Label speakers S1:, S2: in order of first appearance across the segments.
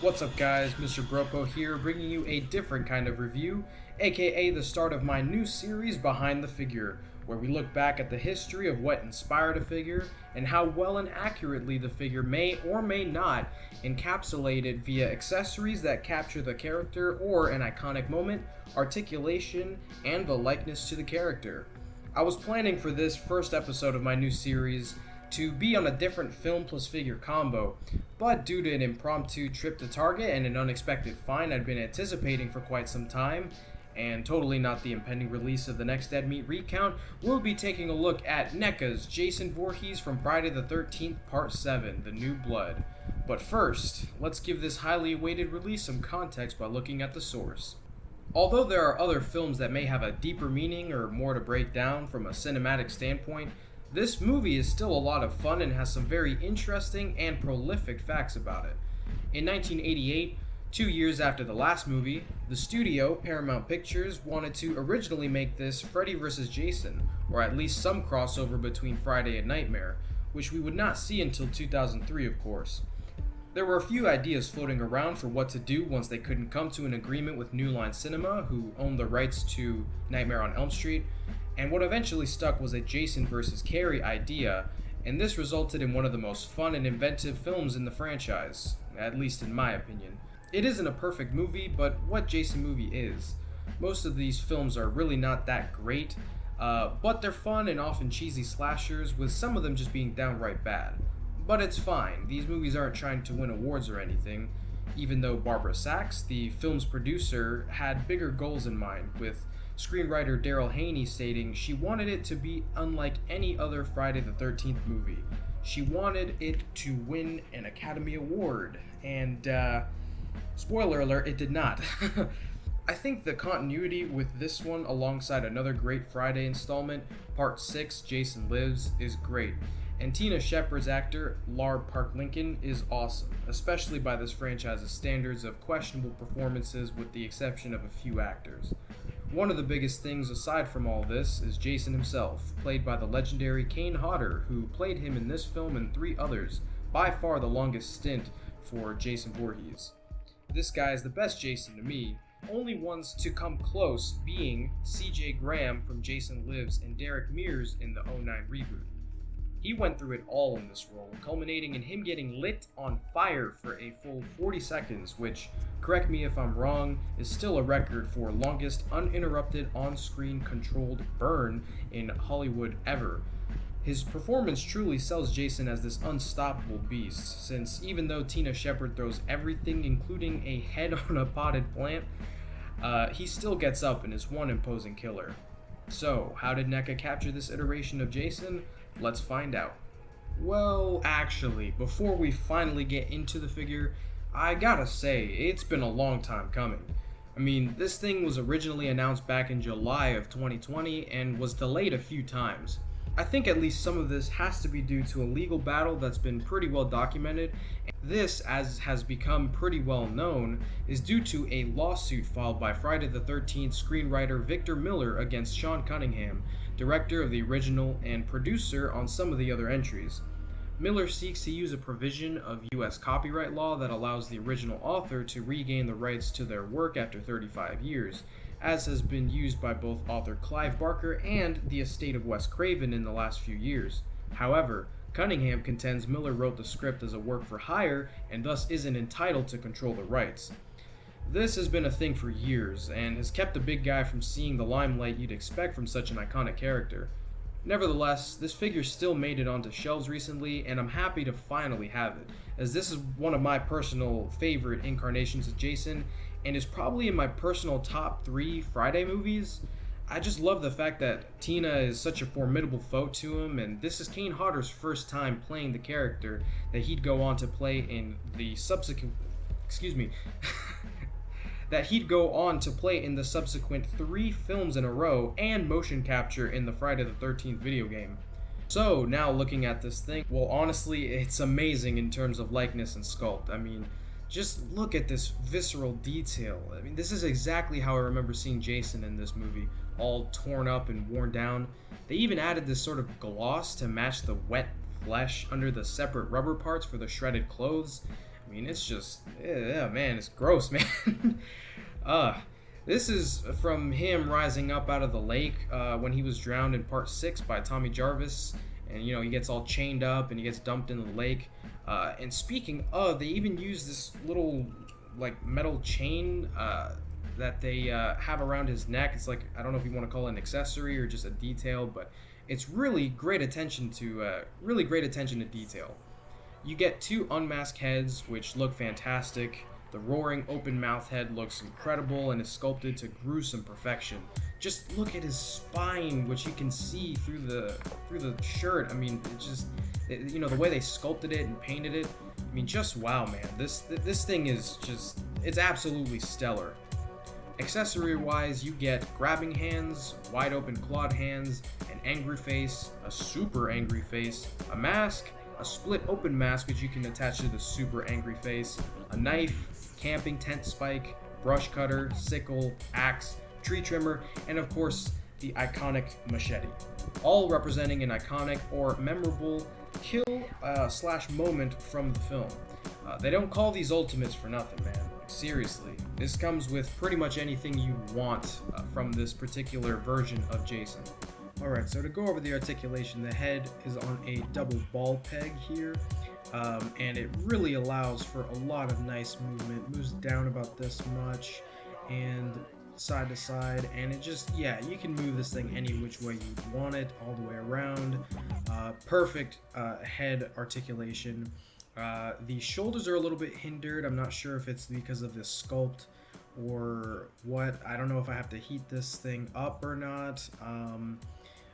S1: What's up guys, Mr. Bropo here, bringing you a different kind of review, aka the start of my new series Behind the Figure, where we look back at the history of what inspired a figure and how well and accurately the figure may or may not encapsulate it via accessories that capture the character or an iconic moment, articulation, and the likeness to the character. I was planning for this first episode of my new series to be on a different film plus figure combo, but due to an impromptu trip to Target and an unexpected find I'd been anticipating for quite some time, and totally not the impending release of the next Dead Meat recount, we'll be taking a look at NECA'S Jason Voorhees from Friday the 13th Part 7, The New Blood. But first, let's give this highly awaited release some context by looking at the source. Although there are other films that may have a deeper meaning or more to break down from a cinematic standpoint, this movie is still a lot of fun and has some very interesting and prolific facts about it. In 1988, 2 years after the last movie, the studio, Paramount Pictures, wanted to originally make this Freddy vs. Jason, or at least some crossover between Friday and Nightmare, which we would not see until 2003 of course. There were a few ideas floating around for what to do once they couldn't come to an agreement with New Line Cinema, who owned the rights to Nightmare on Elm Street, and what eventually stuck was a Jason vs. Carrie idea, and this resulted in one of the most fun and inventive films in the franchise, at least in my opinion. It isn't a perfect movie, but what Jason movie is? Most of these films are really not that great, but they're fun and often cheesy slashers, with some of them just being downright bad. But it's fine, these movies aren't trying to win awards or anything, even though Barbara Sachs, the film's producer, had bigger goals in mind, with screenwriter Daryl Haney stating she wanted it to be unlike any other Friday the 13th movie. She wanted it to win an Academy Award, and spoiler alert, it did not. I think the continuity with this one alongside another great Friday installment, Part 6, Jason Lives, is great. And Tina Shepard's actor, Larb Park Lincoln, is awesome, especially by this franchise's standards of questionable performances with the exception of a few actors. One of the biggest things aside from all this is Jason himself, played by the legendary Kane Hodder, who played him in this film and 3 others, by far the longest stint for Jason Voorhees. This guy is the best Jason to me, only ones to come close being CJ Graham from Jason Lives and Derek Mears in the 09 reboot. He went through it all in this role, culminating in him getting lit on fire for a full 40 seconds, which, correct me if I'm wrong, is still a record for longest uninterrupted on-screen controlled burn in Hollywood ever. His performance truly sells Jason as this unstoppable beast, since even though Tina Shepard throws everything, including a head on a potted plant, he still gets up and is one imposing killer. So, how did NECA capture this iteration of Jason? Let's find out. Well, actually, before we finally get into the figure, I gotta say, it's been a long time coming. I mean, this thing was originally announced back in July of 2020 and was delayed a few times. I think at least some of this has to be due to a legal battle that's been pretty well documented. This, as has become pretty well known, is due to a lawsuit filed by Friday the 13th screenwriter Victor Miller against Sean Cunningham, director of the original and producer on some of the other entries. Miller seeks to use a provision of US copyright law that allows the original author to regain the rights to their work after 35 years, as has been used by both author Clive Barker and the estate of Wes Craven in the last few years. However, Cunningham contends Miller wrote the script as a work for hire and thus isn't entitled to control the rights. This has been a thing for years and has kept the big guy from seeing the limelight you'd expect from such an iconic character. Nevertheless, this figure still made it onto shelves recently, and I'm happy to finally have it, as this is one of my personal favorite incarnations of Jason, and is probably in my personal top 3 Friday movies. I just love the fact that Tina is such a formidable foe to him, and this is Kane Hodder's first time playing the character that he'd go on to play in the subsequent... that he'd go on to play in the subsequent 3 films in a row and motion capture in the Friday the 13th video game. So, now looking at this thing, well honestly, it's amazing in terms of likeness and sculpt. I mean, just look at this visceral detail. I mean, this is exactly how I remember seeing Jason in this movie, all torn up and worn down. They even added this sort of gloss to match the wet flesh under the separate rubber parts for the shredded clothes, I mean, it's just, yeah, man, it's gross, man. uh, this is from him rising up out of the lake when he was drowned in part 6 by Tommy Jarvis. And, you know, he gets all chained up and he gets dumped into the lake. And speaking of, they even use this little, like, metal chain that they have around his neck. It's like, I don't know if you want to call it an accessory or just a detail, but it's really great attention to detail. You get 2 unmasked heads, which look fantastic. The roaring open mouth head looks incredible and is sculpted to gruesome perfection. Just look at his spine, which you can see through the shirt. I mean, you know, the way they sculpted it and painted it. I mean, just wow, man. This thing is just, it's absolutely stellar. Accessory-wise, you get grabbing hands, wide open clawed hands, an angry face, a super angry face, a mask, a split open mask which you can attach to the super angry face, a knife, camping tent spike, brush cutter, sickle, axe, tree trimmer, and of course the iconic machete. All representing an iconic or memorable kill slash moment from the film. They don't call these ultimates for nothing, man. Seriously, this comes with pretty much anything you want from this particular version of Jason. Alright, so to go over the articulation, the head is on a double ball peg here, and it really allows for a lot of nice movement. It moves down about this much, and side to side, and it just, yeah, you can move this thing any which way you want it, all the way around. Perfect head articulation. The shoulders are a little bit hindered. I'm not sure if it's because of this sculpt or what. I don't know if I have to heat this thing up or not.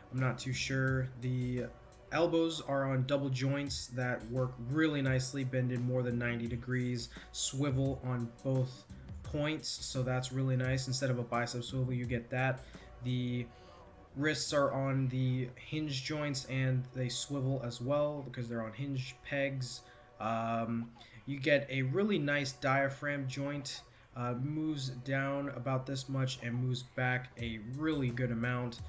S1: I'm not too sure. The elbows are on double joints that work really nicely, bend in more than 90 degrees, swivel on both points, so that's really nice. Instead of a bicep swivel, you get that. The wrists are on the hinge joints and they swivel as well because they're on hinge pegs. You get a really nice diaphragm joint, moves down about this much and moves back a really good amount.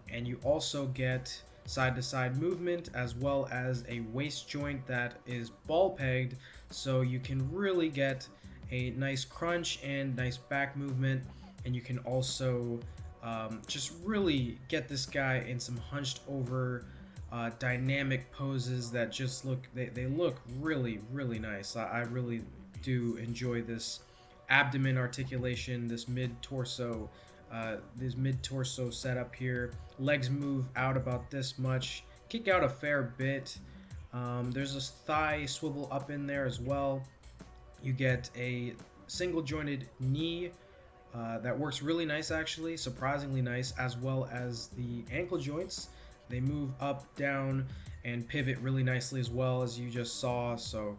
S1: And you also get side to side movement as well as a waist joint that is ball pegged, so you can really get a nice crunch and nice back movement, and you can also just really get this guy in some hunched over dynamic poses that just look, they look really nice. I really do enjoy this abdomen articulation, this mid-torso setup here. Legs move out about this much, kick out a fair bit. There's a thigh swivel up in there as well. You get a single jointed knee that works really nice, actually, surprisingly nice, as well as the ankle joints. They move up, down, and pivot really nicely as well, as you just saw. So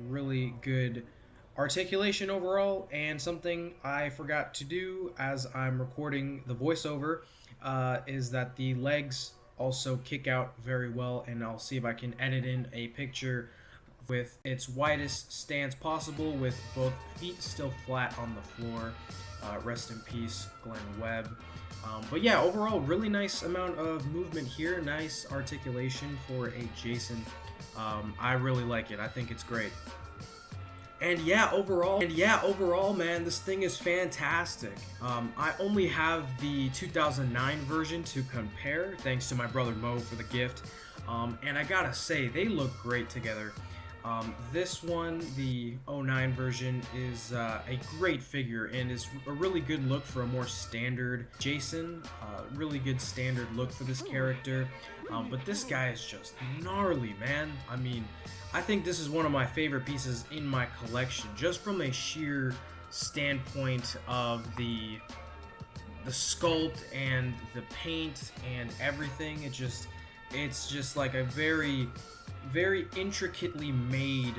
S1: really good articulation overall. And something I forgot to do as I'm recording the voiceover is that the legs also kick out very well, and I'll see if I can edit in a picture with its widest stance possible, with both feet still flat on the floor. Rest in peace, Glenn Webb. But yeah, overall, really nice amount of movement here. Nice articulation for a Jason. I really like it. I think it's great. And yeah, overall, man, this thing is fantastic. I only have the 2009 version to compare, thanks to my brother Mo for the gift. And I gotta say, they look great together. This one, the 09 version, is a great figure and is a really good look for a more standard Jason. Really good standard look for this character. But this guy is just gnarly, man. I mean, I think this is one of my favorite pieces in my collection, just from a sheer standpoint of the sculpt and the paint and everything. It's just like a very intricately made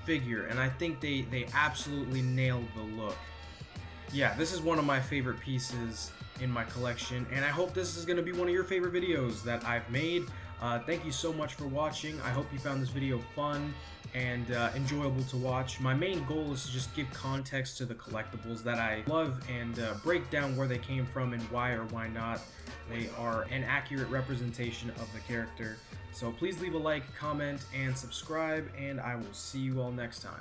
S1: figure, and I think they absolutely nailed the look. Yeah, this is one of my favorite pieces in my collection, and I hope this is going to be one of your favorite videos that I've made. Thank you so much for watching. I hope you found this video fun and enjoyable to watch. My main goal is to just give context to the collectibles that I love and break down where they came from and why or why not they are an accurate representation of the character. So please leave a like, comment, and subscribe, and I will see you all next time.